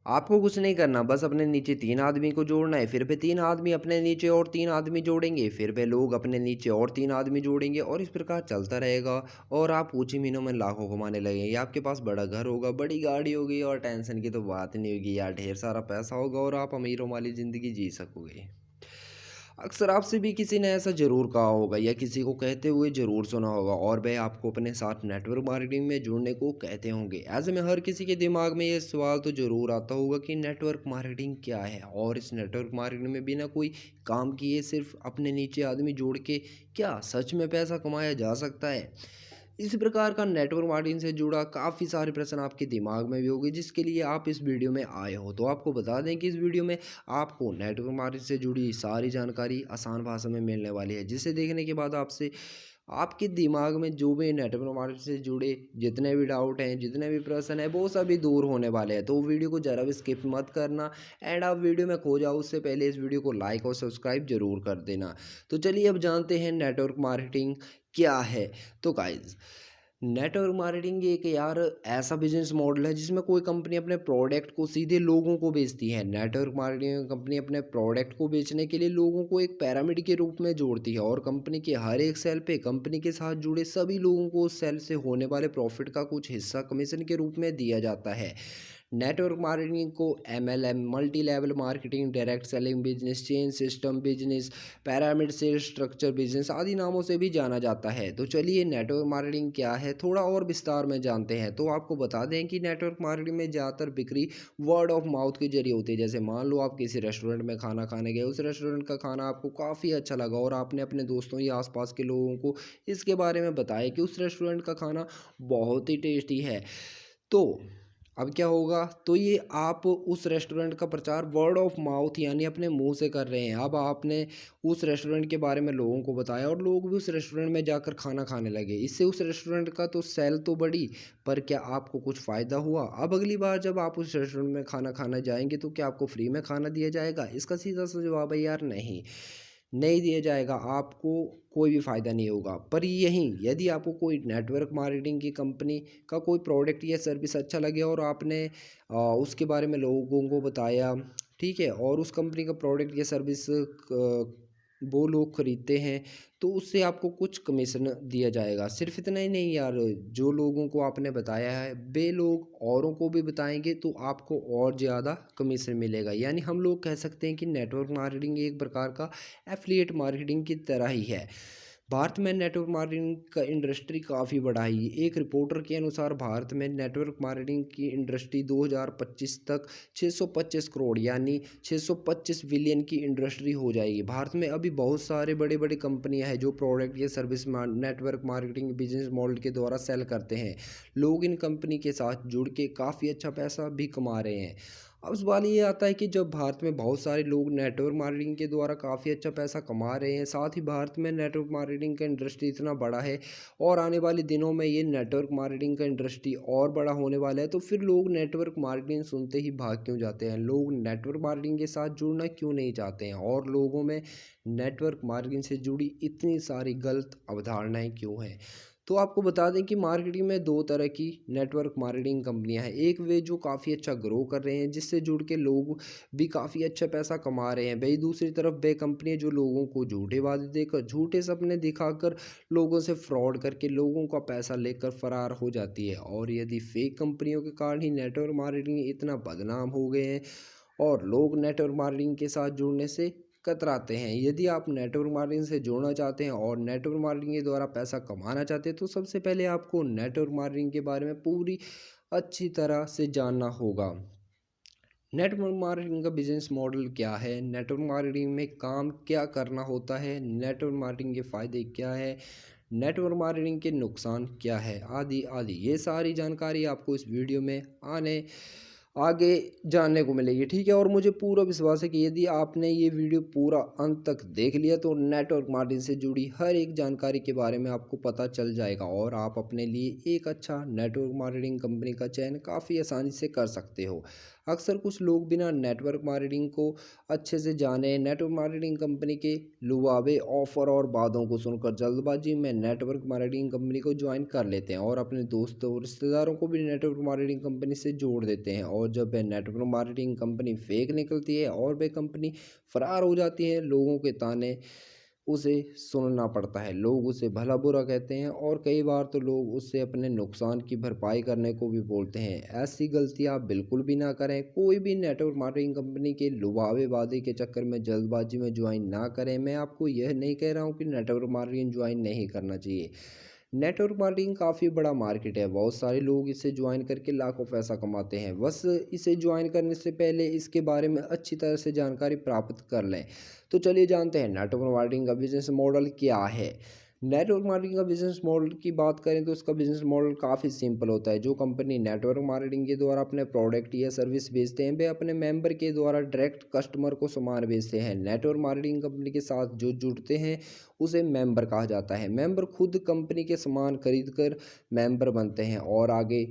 आपको कुछ नहीं करना, बस अपने नीचे 3 आदमी को जोड़ना है, फिर पे 3 आदमी अपने नीचे और 3 आदमी जोड़ेंगे, फिर पे लोग अपने नीचे और 3 आदमी जोड़ेंगे और इस प्रकार चलता रहेगा और आप कुछ ही महीनों में लाखों कमाने लगेंगे। आपके पास बड़ा घर होगा, बड़ी गाड़ी होगी और टेंशन की तो बात ही नहीं होगी यार, ढेर सारा पैसा होगा और आप अमीरों वाली ज़िंदगी जी सकोगे। अक्सर आपसे भी किसी ने ऐसा ज़रूर कहा होगा या किसी को कहते हुए ज़रूर सुना होगा और वह आपको अपने साथ नेटवर्क मार्केटिंग में जुड़ने को कहते होंगे। ऐसे में हर किसी के दिमाग में ये सवाल तो ज़रूर आता होगा कि नेटवर्क मार्केटिंग क्या है और इस नेटवर्क मार्केटिंग में बिना कोई काम किए सिर्फ अपने नीचे आदमी जोड़ के क्या सच में पैसा कमाया जा सकता है? इसी प्रकार का नेटवर्क मार्केटिंग से जुड़ा काफ़ी सारे प्रश्न आपके दिमाग में भी होंगे जिसके लिए आप इस वीडियो में आए हो। तो आपको बता दें कि इस वीडियो में आपको नेटवर्क मार्केटिंग से जुड़ी सारी जानकारी आसान भाषा में मिलने वाली है, जिसे देखने के बाद आपसे आपके दिमाग में जो भी नेटवर्क मार्केटिंग से जुड़े जितने भी डाउट हैं, जितने भी प्रश्न हैं, वो सभी दूर होने वाले हैं। तो वीडियो को ज़रा भी स्किप मत करना एंड आप वीडियो में खो जाओ उससे पहले इस वीडियो को लाइक और सब्सक्राइब ज़रूर कर देना। तो चलिए अब जानते हैं नेटवर्क मार्केटिंग क्या है। तो गाइज़, नेटवर्क मार्केटिंग एक यार ऐसा बिजनेस मॉडल है जिसमें कोई कंपनी अपने प्रोडक्ट को सीधे लोगों को बेचती है। नेटवर्क मार्केटिंग कंपनी अपने प्रोडक्ट को बेचने के लिए लोगों को एक पिरामिड के रूप में जोड़ती है और कंपनी के हर एक सेल पे कंपनी के साथ जुड़े सभी लोगों को उस सेल से होने वाले प्रॉफिट का कुछ हिस्सा कमीशन के रूप में दिया जाता है। नेटवर्क मार्केटिंग को MLM, multi level marketing, direct selling business, chain system business, pyramid sale structure business आदि नामों से भी जाना जाता है। तो चलिए नेटवर्क मार्केटिंग क्या है थोड़ा और विस्तार में जानते हैं। तो आपको बता दें कि नेटवर्क मार्केटिंग में ज़्यादातर बिक्री वर्ड ऑफ माउथ के जरिए होती है। जैसे मान लो आप किसी रेस्टोरेंट में खाना खाने गए, उस रेस्टोरेंट का खाना आपको काफ़ी अच्छा लगा और आपने अपने दोस्तों या आसपास के लोगों को इसके बारे में बताया कि उस रेस्टोरेंट का खाना बहुत ही टेस्टी है। तो अब क्या होगा, तो ये आप उस रेस्टोरेंट का प्रचार वर्ड ऑफ माउथ यानी अपने मुंह से कर रहे हैं। अब आपने उस रेस्टोरेंट के बारे में लोगों को बताया और लोग भी उस रेस्टोरेंट में जाकर खाना खाने लगे। इससे उस रेस्टोरेंट का तो सेल तो बढ़ी, पर क्या आपको कुछ फ़ायदा हुआ? अब अगली बार जब आप उस रेस्टोरेंट में खाना खाने जाएंगे तो क्या आपको फ्री में खाना दिया जाएगा? इसका सीधा सा जवाब है यार नहीं, नहीं दिया जाएगा, आपको कोई भी फ़ायदा नहीं होगा। पर यहीं यदि आपको कोई नेटवर्क मार्केटिंग की कंपनी का कोई प्रोडक्ट या सर्विस अच्छा लगे और आपने उसके बारे में लोगों को बताया, ठीक है? और उस कंपनी का प्रोडक्ट या सर्विस वो लोग खरीदते हैं, तो उससे आपको कुछ कमीशन दिया जाएगा। सिर्फ़ इतना ही नहीं यार, जो लोगों को आपने बताया है, वे लोग औरों को भी बताएँगे तो आपको और ज़्यादा कमीशन मिलेगा। यानी हम लोग कह सकते हैं कि नेटवर्क मार्केटिंग एक प्रकार का एफ़िलिएट मार्केटिंग की तरह ही है। भारत में नेटवर्क मार्केटिंग का इंडस्ट्री काफ़ी बड़ा है। एक रिपोर्टर के अनुसार भारत में नेटवर्क मार्केटिंग की इंडस्ट्री 2025 तक 625 करोड़ यानी 625 बिलियन की इंडस्ट्री हो जाएगी। भारत में अभी बहुत सारे बड़े-बड़े कंपनियां हैं जो प्रोडक्ट या service network marketing business model के द्वारा सेल करते हैं। लोग इन कंपनी के साथ जुड़ के काफ़ी अच्छा पैसा भी कमा रहे हैं। अब सवाल ये आता है कि जब भारत में बहुत सारे लोग नेटवर्क मार्केटिंग के द्वारा काफ़ी अच्छा पैसा कमा रहे हैं, साथ ही भारत में नेटवर्क मार्केटिंग का इंडस्ट्री इतना बड़ा है और आने वाले दिनों में ये नेटवर्क मार्केटिंग का इंडस्ट्री और बड़ा होने वाला है, तो फिर लोग नेटवर्क मार्केटिंग सुनते ही भाग क्यों जाते हैं? लोग नेटवर्क मार्केटिंग के साथ जुड़ना क्यों नहीं चाहते हैं और लोगों में नेटवर्क मार्केटिंग से जुड़ी इतनी सारी गलत अवधारणाएं क्यों हैं? तो आपको बता दें कि मार्केटिंग में 2 तरह की नेटवर्क मार्केटिंग कंपनियां हैं। एक वे जो काफ़ी अच्छा ग्रो कर रहे हैं, जिससे जुड़ के लोग भी काफ़ी अच्छा पैसा कमा रहे हैं। वहीं दूसरी तरफ वे कंपनियां जो लोगों को झूठे वादे देकर, झूठे सपने दिखाकर, लोगों से फ्रॉड करके लोगों का पैसा लेकर फरार हो जाती है। और यदि फेक कंपनियों के कारण ही नेटवर्क मार्केटिंग इतना बदनाम हो गए हैं और लोग नेटवर्क मार्केटिंग के साथ जुड़ने से कतराते हैं। यदि आप नेटवर्क मार्केटिंग से जुड़ना चाहते हैं और नेटवर्क मार्केटिंग के द्वारा पैसा कमाना चाहते हैं, तो सबसे पहले आपको नेटवर्क मार्केटिंग के बारे में पूरी अच्छी तरह से जानना होगा। नेटवर्क मार्केटिंग का बिजनेस मॉडल क्या है? नेटवर्क मार्केटिंग में काम क्या करना होता है? नेटवर्क मार्केटिंग के फ़ायदे क्या है? नेटवर्क मार्केटिंग के नुकसान क्या है? आदि आदि ये सारी जानकारी आपको इस वीडियो में आने आगे जानने को मिलेगी, ठीक है? और मुझे पूरा विश्वास है कि यदि आपने ये वीडियो पूरा अंत तक देख लिया तो नेटवर्क मार्केटिंग से जुड़ी हर एक जानकारी के बारे में आपको पता चल जाएगा और आप अपने लिए एक अच्छा नेटवर्क मार्केटिंग कंपनी का चयन काफ़ी आसानी से कर सकते हो। अक्सर कुछ लोग बिना नेटवर्क मार्केटिंग को अच्छे से जाने नेटवर्क मार्केटिंग कंपनी के लुभावे ऑफर और वादों को सुनकर जल्दबाजी में नेटवर्क मार्केटिंग कंपनी को ज्वाइन कर लेते हैं और अपने दोस्तों और रिश्तेदारों को भी नेटवर्क मार्केटिंग कंपनी से जोड़ देते हैं। और जब वह नेटवर्क मार्केटिंग कंपनी फेक निकलती है और वह कंपनी फरार हो जाती है, लोगों के ताने उसे सुनना पड़ता है। लोग उसे भला बुरा कहते हैं और कई बार तो लोग उससे अपने नुकसान की भरपाई करने को भी बोलते हैं। ऐसी गलती आप बिल्कुल भी ना करें। कोई भी नेटवर्क मार्केटिंग कंपनी के लुभावे वादे के चक्कर में जल्दबाजी में ज्वाइन ना करें। मैं आपको यह नहीं कह रहा हूँ कि नेटवर्क मार्केटिंग ज्वाइन नहीं करना चाहिए। नेटवर्क मार्केटिंग काफ़ी बड़ा मार्केट है, बहुत सारे लोग इसे ज्वाइन करके लाखों पैसा कमाते हैं। बस इसे ज्वाइन करने से पहले इसके बारे में अच्छी तरह से जानकारी प्राप्त कर लें। तो चलिए जानते हैं नेटवर्क मार्केटिंग का बिजनेस मॉडल क्या है। नेटवर्क मार्केटिंग का बिजनेस मॉडल की बात करें तो इसका बिजनेस मॉडल काफ़ी सिंपल होता है। जो कंपनी नेटवर्क मार्केटिंग के द्वारा अपने प्रोडक्ट या सर्विस बेचते हैं, वे अपने मेंबर के द्वारा डायरेक्ट कस्टमर को सामान बेचते हैं। नेटवर्क मार्केटिंग कंपनी के साथ जो जुड़ते हैं उसे मेंबर कहा जाता है। मेंबर खुद कंपनी के सामान खरीद कर मेंबर बनते हैं और आगे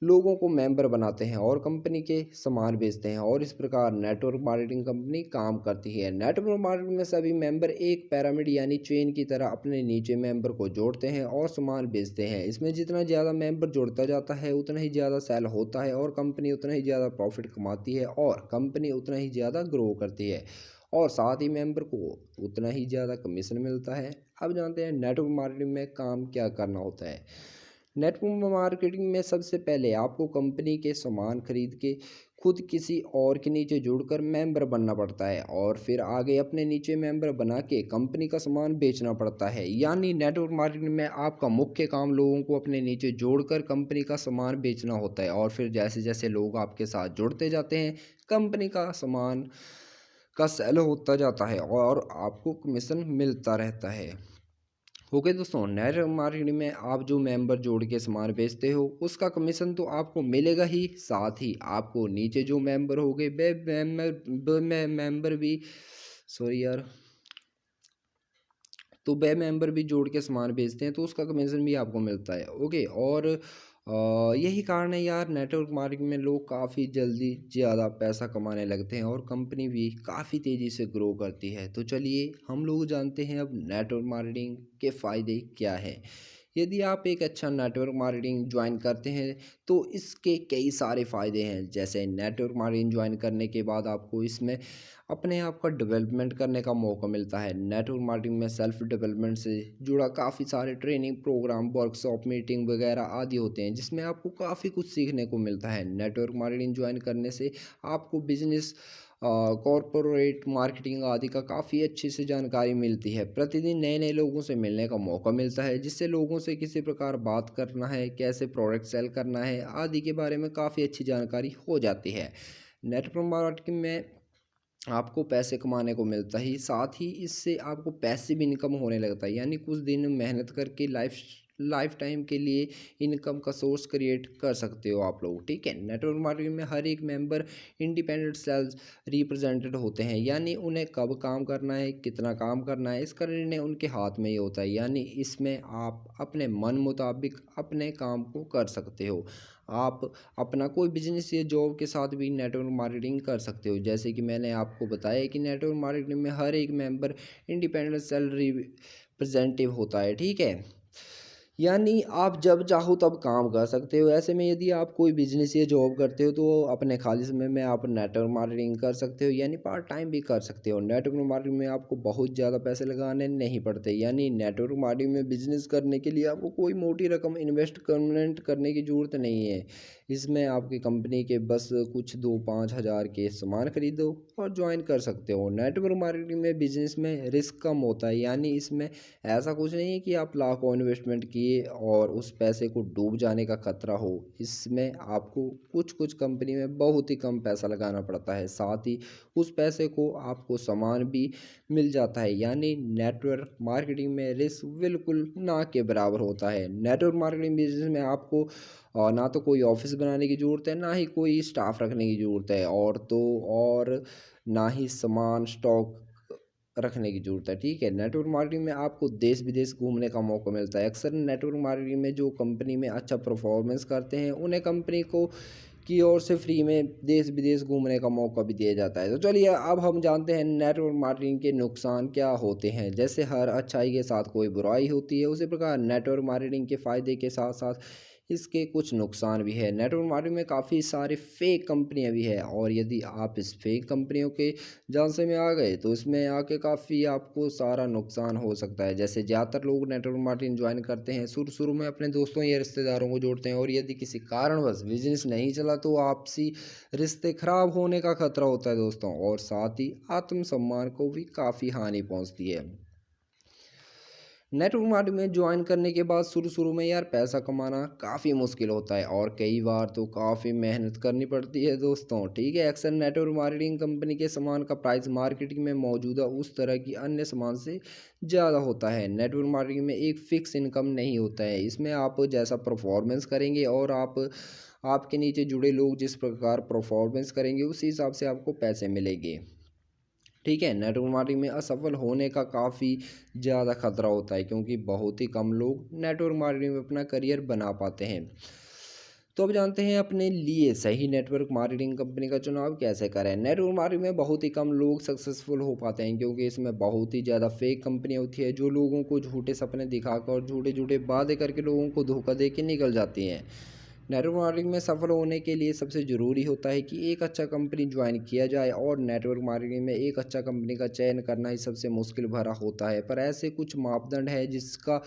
लोगों को मेंबर बनाते हैं और कंपनी के सामान बेचते हैं। और इस प्रकार नेटवर्क मार्केटिंग कंपनी काम करती है। नेटवर्क मार्केटिंग में सभी मेंबर एक पिरामिड यानी चेन की तरह अपने नीचे मेंबर को जोड़ते हैं और सामान बेचते हैं। इसमें जितना ज़्यादा मेंबर जोड़ता जाता है उतना ही ज़्यादा सेल होता है और कंपनी उतना ही ज़्यादा प्रॉफिट कमाती है और कंपनी उतना ही ज़्यादा ग्रो करती है और साथ ही मेंबर को उतना ही ज़्यादा कमीशन मिलता है। अब जानते हैं नेटवर्क मार्केटिंग में काम क्या करना होता है। नेटवर्क मार्केटिंग में सबसे पहले आपको कंपनी के सामान खरीद के खुद किसी और के नीचे जुड़कर मेंबर बनना पड़ता है और फिर आगे अपने नीचे मेंबर बना के कंपनी का सामान बेचना पड़ता है। यानी नेटवर्क मार्केटिंग में आपका मुख्य काम लोगों को अपने नीचे जोड़कर कंपनी का सामान बेचना होता है और फिर जैसे जैसे लोग आपके साथ जुड़ते जाते हैं, कंपनी का सामान का सेल होता जाता है और आपको कमीशन मिलता रहता है। ओके दोस्तों, नेटवर्क मार्केटिंग में आप जो मेंबर जोड़ के सामान बेचते हो उसका कमीशन तो आपको मिलेगा ही, साथ ही आपको नीचे जो मेंबर हो गए वे मेंबर भी सॉरी यार तो वे मेंबर भी जोड़ के सामान बेचते हैं तो उसका कमीशन भी आपको मिलता है। ओके, और यही कारण है यार नेटवर्क मार्केटिंग में लोग काफ़ी जल्दी ज़्यादा पैसा कमाने लगते हैं और कंपनी भी काफ़ी तेज़ी से ग्रो करती है। तो चलिए हम लोग जानते हैं अब नेटवर्क मार्केटिंग के फ़ायदे क्या हैं। यदि आप एक अच्छा नेटवर्क मार्केटिंग ज्वाइन करते हैं तो इसके कई सारे फ़ायदे हैं। जैसे नेटवर्क मार्केटिंग ज्वाइन करने के बाद आपको इसमें अपने आप का डेवलपमेंट करने का मौका मिलता है। नेटवर्क मार्केटिंग में सेल्फ डेवलपमेंट से जुड़ा काफ़ी सारे ट्रेनिंग प्रोग्राम, वर्कशॉप, मीटिंग वगैरह आदि होते हैं जिसमें आपको काफ़ी कुछ सीखने को मिलता है। नेटवर्क मार्केटिंग ज्वाइन करने से आपको बिजनेस, कॉरपोरेट मार्केटिंग आदि का काफ़ी अच्छे से जानकारी मिलती है। प्रतिदिन नए नए लोगों से मिलने का मौका मिलता है जिससे लोगों से किसी प्रकार बात करना है, कैसे प्रोडक्ट सेल करना है आदि के बारे में काफ़ी अच्छी जानकारी हो जाती है। नेटवर्क मार्केटिंग में आपको पैसे कमाने को मिलता ही, साथ ही इससे आपको पैसिव इनकम होने लगता है। यानी कुछ दिन मेहनत करके लाइफ टाइम के लिए इनकम का सोर्स क्रिएट कर सकते हो आप लोग, ठीक है। नेटवर्क मार्केटिंग में हर एक मेंबर इंडिपेंडेंट सेल्स रिप्रेजेंटेड होते हैं। यानी उन्हें कब काम करना है, कितना काम करना है, इसका निर्णय उनके हाथ में ही होता है। यानी इसमें आप अपने मन मुताबिक अपने काम को कर सकते हो। आप अपना कोई बिजनेस या जॉब के साथ भी नेटवर्क मार्केटिंग कर सकते हो। जैसे कि मैंने आपको बताया कि नेटवर्क मार्केटिंग में हर एक मेंबर इंडिपेंडेंट सेल रिप्रेजेंटेटिव होता है, ठीक है। यानी आप जब चाहो तब काम कर सकते हो। ऐसे में यदि आप कोई बिजनेस या जॉब करते हो तो अपने खाली समय में आप नेटवर्क मार्केटिंग कर सकते हो, यानी पार्ट टाइम भी कर सकते हो। नेटवर्क मार्केटिंग में आपको बहुत ज़्यादा पैसे लगाने नहीं पड़ते। यानी नेटवर्क मार्केटिंग में बिजनेस करने के लिए आपको कोई मोटी रकम इन्वेस्टमेंट करने की ज़रूरत नहीं है। इसमें आपकी कंपनी के बस कुछ 2-5 हज़ार के सामान खरीदो और ज्वाइन कर सकते हो। नेटवर्क मार्केटिंग में बिजनेस में रिस्क कम होता है। यानी इसमें ऐसा कुछ नहीं है कि आप लाखों इन्वेस्टमेंट किए और उस पैसे को डूब जाने का खतरा हो। इसमें आपको कुछ कुछ कंपनी में बहुत ही कम पैसा लगाना पड़ता है, साथ ही उस पैसे को आपको सामान भी मिल जाता है। यानी नेटवर्क मार्केटिंग में रिस्क बिल्कुल ना के बराबर होता है। नेटवर्क मार्केटिंग बिजनेस में आपको ना तो कोई ऑफिस बनाने की ज़रूरत है, ना ही कोई स्टाफ रखने की ज़रूरत है, और ना ही सामान स्टॉक रखने की ज़रूरत है, ठीक है। नेटवर्क मार्केटिंग में आपको देश विदेश घूमने का मौका मिलता है। अक्सर नेटवर्क मार्केटिंग में जो कंपनी में अच्छा परफॉर्मेंस करते हैं उन्हें कंपनी को की ओर से फ्री में देश विदेश घूमने का मौका भी दिया जाता है। तो चलिए अब हम जानते हैं नेटवर्क मार्केटिंग के नुकसान क्या होते हैं। जैसे हर अच्छाई के साथ कोई बुराई होती है, उसी प्रकार नेटवर्क मार्केटिंग के फ़ायदे के साथ साथ इसके कुछ नुकसान भी है। नेटवर्क मार्केटिंग में काफ़ी सारे फेक कंपनियां भी है, और यदि आप इस फेक कंपनियों के झांसे में आ गए तो इसमें आके काफ़ी आपको सारा नुकसान हो सकता है। जैसे ज़्यादातर लोग नेटवर्क मार्केटिंग ज्वाइन करते हैं, शुरू शुरू में अपने दोस्तों या रिश्तेदारों को जोड़ते हैं, और यदि किसी कारणवश बिजनेस नहीं चला तो आपसी रिश्ते खराब होने का खतरा होता है दोस्तों, और साथ ही आत्मसम्मान को भी काफ़ी हानि पहुंचती है। नेटवर्क मार्केटिंग में ज्वाइन करने के बाद शुरू शुरू में यार पैसा कमाना काफ़ी मुश्किल होता है, और कई बार तो काफ़ी मेहनत करनी पड़ती है दोस्तों। ठीक है, अक्सर नेटवर्क मार्केटिंग कंपनी के सामान का प्राइस मार्केटिंग में मौजूदा उस तरह की अन्य सामान से ज़्यादा होता है। नेटवर्क मार्केटिंग में एक फिक्स इनकम नहीं होता है, इसमें आप जैसा परफॉर्मेंस करेंगे और आपके नीचे जुड़े लोग जिस प्रकार परफॉर्मेंस करेंगे उसी हिसाब से आपको पैसे मिलेंगे। ठीक है, नेटवर्क मार्केटिंग में असफल होने का काफ़ी ज़्यादा खतरा होता है, क्योंकि बहुत ही कम लोग नेटवर्क मार्केटिंग में अपना करियर बना पाते हैं। तो अब जानते हैं अपने लिए सही नेटवर्क मार्केटिंग कंपनी का चुनाव कैसे करें। नेटवर्क मार्केटिंग में बहुत ही कम लोग सक्सेसफुल हो पाते हैं, क्योंकि इसमें बहुत ही ज़्यादा फेक कंपनियां होती है जो लोगों को झूठे सपने दिखाकर और झूठे झूठे वादे करके लोगों को धोखा दे के निकल जाती हैं। नेटवर्क मार्केटिंग में सफल होने के लिए सबसे ज़रूरी होता है कि एक अच्छा कंपनी ज्वाइन किया जाए, और नेटवर्क मार्केटिंग में एक अच्छा कंपनी का चयन करना ही सबसे मुश्किल भरा होता है। पर ऐसे कुछ मापदंड है जिसका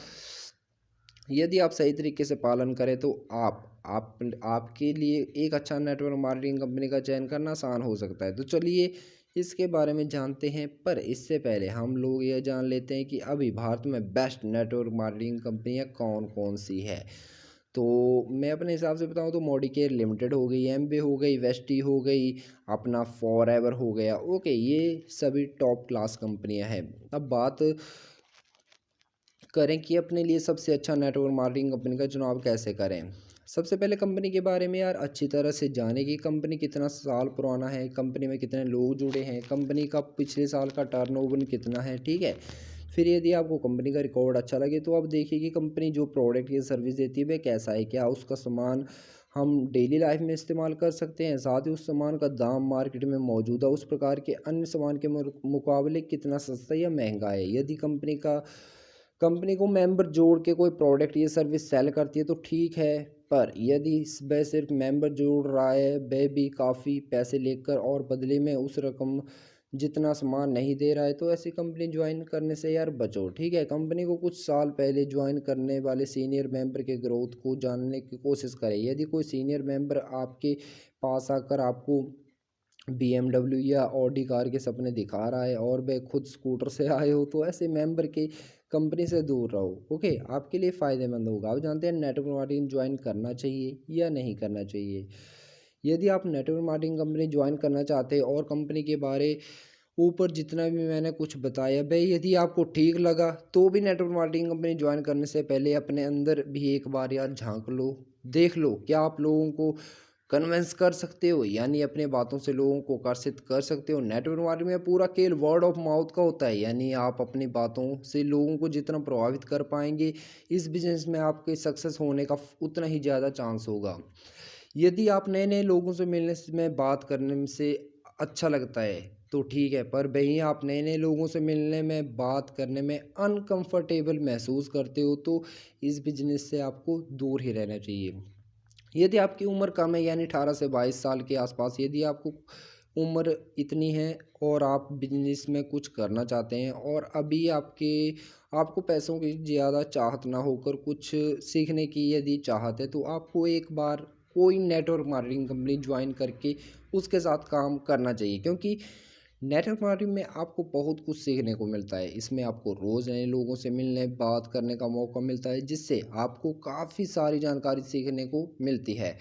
यदि आप सही तरीके से पालन करें तो आपके लिए एक अच्छा नेटवर्क मार्केटिंग कंपनी का चयन करना आसान हो सकता है। तो चलिए इसके बारे में जानते हैं, पर इससे पहले हम लोग ये जान लेते हैं कि अभी भारत में बेस्ट नेटवर्क मार्केटिंग कंपनियां कौन कौन सी है। तो मैं अपने हिसाब से बताऊं तो मॉडिकेयर लिमिटेड हो गई, एमबे हो गई, वेस्टी हो गई, अपना फॉरएवर हो गया। ओके, ये सभी टॉप क्लास कंपनियां हैं। अब बात करें कि अपने लिए सबसे अच्छा नेटवर्क मार्केटिंग कंपनी का चुनाव कैसे करें। सबसे पहले कंपनी के बारे में यार अच्छी तरह से जाने कि कंपनी कितना साल पुराना है, कंपनी में कितने लोग जुड़े हैं, कंपनी का पिछले साल का टर्नओवर कितना है। ठीक है, फिर यदि आपको कंपनी का रिकॉर्ड अच्छा लगे तो आप देखिए कि कंपनी जो प्रोडक्ट या सर्विस देती है वह कैसा है, क्या उसका सामान हम डेली लाइफ में इस्तेमाल कर सकते हैं, साथ ही उस सामान का दाम मार्केट में मौजूदा उस प्रकार के अन्य सामान के मुकाबले कितना सस्ता या महंगा है। यदि कंपनी को मेंबर जोड़ के कोई प्रोडक्ट या सर्विस सेल करती है तो ठीक है, पर यदि वह सिर्फ मेंबर जोड़ रहा है, वह भी काफ़ी पैसे लेकर और बदले में उस रकम जितना सामान नहीं दे रहा है, तो ऐसी कंपनी ज्वाइन करने से यार बचो। ठीक है, कंपनी को कुछ साल पहले ज्वाइन करने वाले सीनियर मेंबर के ग्रोथ को जानने की कोशिश करें। यदि कोई सीनियर मेंबर आपके पास आकर आपको BMW या ऑडी कार के सपने दिखा रहा है और वह खुद स्कूटर से आए हो, तो ऐसे मेंबर की कंपनी से दूर रहो। ओके, आपके लिए फ़ायदेमंद होगा। आप जानते हैं नेटवर्क मार्केटिंग ज्वाइन करना चाहिए या नहीं करना चाहिए। यदि आप नेटवर्क मार्केटिंग कंपनी ज्वाइन करना चाहते हैं और कंपनी के बारे ऊपर जितना भी मैंने कुछ बताया भाई, यदि आपको ठीक लगा तो भी नेटवर्क मार्केटिंग कंपनी ज्वाइन करने से पहले अपने अंदर भी एक बार यार झांक लो, देख लो क्या आप लोगों को कन्विंस कर सकते हो, यानी अपने बातों से लोगों को आकर्षित कर सकते हो। नेटवर्क मार्केटिंग में पूरा खेल वर्ड ऑफ माउथ का होता है, यानी आप अपनी बातों से लोगों को जितना प्रभावित कर पाएंगे इस बिजनेस में आपके सक्सेस होने का उतना ही ज़्यादा चांस होगा। यदि आप नए नए लोगों से मिलने में बात करने में से अच्छा लगता है तो ठीक है, पर वहीं आप नए नए लोगों से मिलने में बात करने में अनकंफर्टेबल महसूस करते हो तो इस बिजनेस से आपको दूर ही रहना चाहिए। यदि आपकी उम्र कम है, यानी 18 से 22 साल के आसपास यदि आपको उम्र इतनी है और आप बिजनेस में कुछ करना चाहते हैं, और अभी आपको पैसों की ज़्यादा चाहत ना होकर कुछ सीखने की यदि चाहत है, तो आपको एक बार कोई नेटवर्क मार्केटिंग कंपनी ज्वाइन करके उसके साथ काम करना चाहिए, क्योंकि नेटवर्क मार्केटिंग में आपको बहुत कुछ सीखने को मिलता है। इसमें आपको रोज़ नए लोगों से मिलने बात करने का मौका मिलता है, जिससे आपको काफ़ी सारी जानकारी सीखने को मिलती है।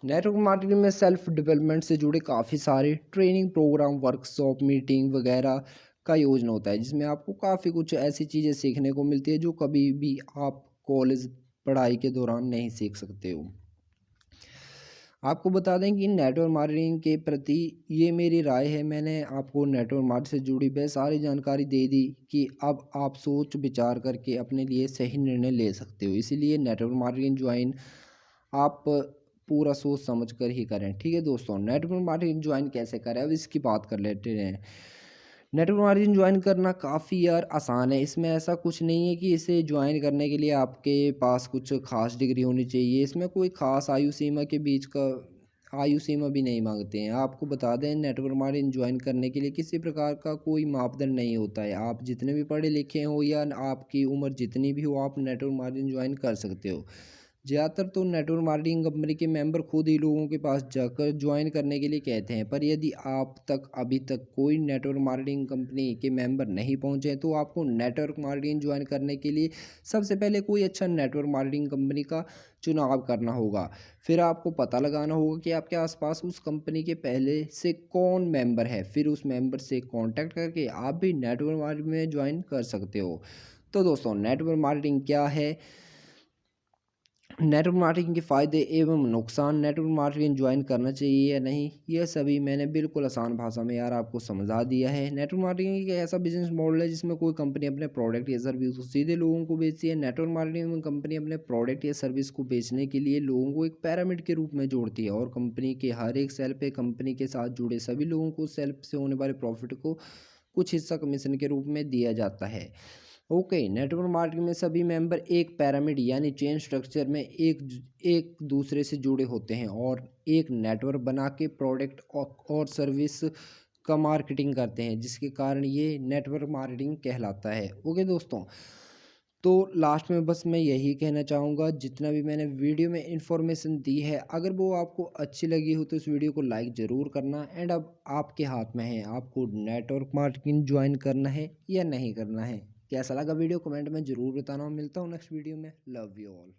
नेटवर्क मार्केटिंग में सेल्फ डेवलपमेंट से जुड़े काफ़ी सारे ट्रेनिंग प्रोग्राम, वर्कशॉप, मीटिंग वगैरह का आयोजन होता है, जिसमें आपको काफ़ी कुछ ऐसी चीज़ें सीखने को मिलती है जो कभी भी आप कॉलेज पढ़ाई के दौरान नहीं सीख सकते हो। आपको बता दें कि नेटवर्क मार्केटिंग के प्रति ये मेरी राय है। मैंने आपको नेटवर्क मार्केट से जुड़ी वह सारी जानकारी दे दी कि अब आप सोच विचार करके अपने लिए सही निर्णय ले सकते हो। इसीलिए नेटवर्क मार्केटिंग ज्वाइन आप पूरा सोच समझ कर ही करें। ठीक है दोस्तों, नेटवर्क मार्केटिंग ज्वाइन कैसे करें, अब इसकी बात कर लेते हैं। नेटवर्क मार्केटिंग ज्वाइन करना काफ़ी यार आसान है। इसमें ऐसा कुछ नहीं है कि इसे ज्वाइन करने के लिए आपके पास कुछ खास डिग्री होनी चाहिए। इसमें कोई खास आयु सीमा के बीच का आयु सीमा भी नहीं मांगते हैं। आपको बता दें, नेटवर्क मार्केटिंग ज्वाइन करने के लिए किसी प्रकार का कोई मापदंड नहीं होता है। आप जितने भी पढ़े लिखे हो या आपकी उम्र जितनी भी हो, आप नेटवर्क मार्केटिंग ज्वाइन कर सकते हो। ज़्यादातर तो नेटवर्क मार्केटिंग कंपनी के मेंबर खुद ही लोगों के पास जाकर ज्वाइन करने के लिए कहते हैं। पर यदि आप तक अभी तक कोई नेटवर्क मार्केटिंग कंपनी के मेंबर नहीं पहुंचे हैं, तो आपको नेटवर्क मार्केटिंग ज्वाइन करने के लिए सबसे पहले कोई अच्छा नेटवर्क मार्केटिंग कंपनी का चुनाव करना होगा। फिर आपको पता लगाना होगा कि आपके आसपास उस कंपनी के पहले से कौन मेंबर है। फिर उस मेंबर से कांटेक्ट करके आप भी नेटवर्क मार्केटिंग में ज्वाइन कर सकते हो। तो दोस्तों, नेटवर्क मार्केटिंग क्या है, नेटवर्क मार्केटिंग के फ़ायदे एवं नुकसान, नेटवर्क मार्केटिंग ज्वाइन करना चाहिए या नहीं, यह सभी मैंने बिल्कुल आसान भाषा में यार आपको समझा दिया है। नेटवर्क मार्केटिंग एक ऐसा बिजनेस मॉडल है जिसमें कोई कंपनी अपने प्रोडक्ट या सर्विस को सीधे लोगों को बेचती है। नेटवर्क मार्केटिंग में कंपनी अपने प्रोडक्ट या सर्विस को बेचने के लिए लोगों को एक पैरामिड के रूप में जोड़ती है और कंपनी के हर एक सेल पे कंपनी के साथ जुड़े सभी लोगों को सेल से होने वाले प्रॉफिट को कुछ हिस्सा कमीशन के रूप में दिया जाता है। ओके, नेटवर्क मार्केटिंग में सभी मेंबर एक पिरामिड यानी चेन स्ट्रक्चर में एक दूसरे से जुड़े होते हैं और एक नेटवर्क बना के प्रोडक्ट और सर्विस का मार्केटिंग करते हैं, जिसके कारण ये नेटवर्क मार्केटिंग कहलाता है। ओके दोस्तों, तो लास्ट में बस मैं यही कहना चाहूँगा, जितना भी मैंने वीडियो में इंफॉर्मेशन दी है, अगर वो आपको अच्छी लगी हो तो इस वीडियो को लाइक ज़रूर करना। एंड अब आपके हाथ में है, आपको नेटवर्क मार्केटिंग ज्वाइन करना है या नहीं करना है। कैसा लगा वीडियो, कमेंट में ज़रूर बताना। मिलता हूँ नेक्स्ट वीडियो में। Love you all.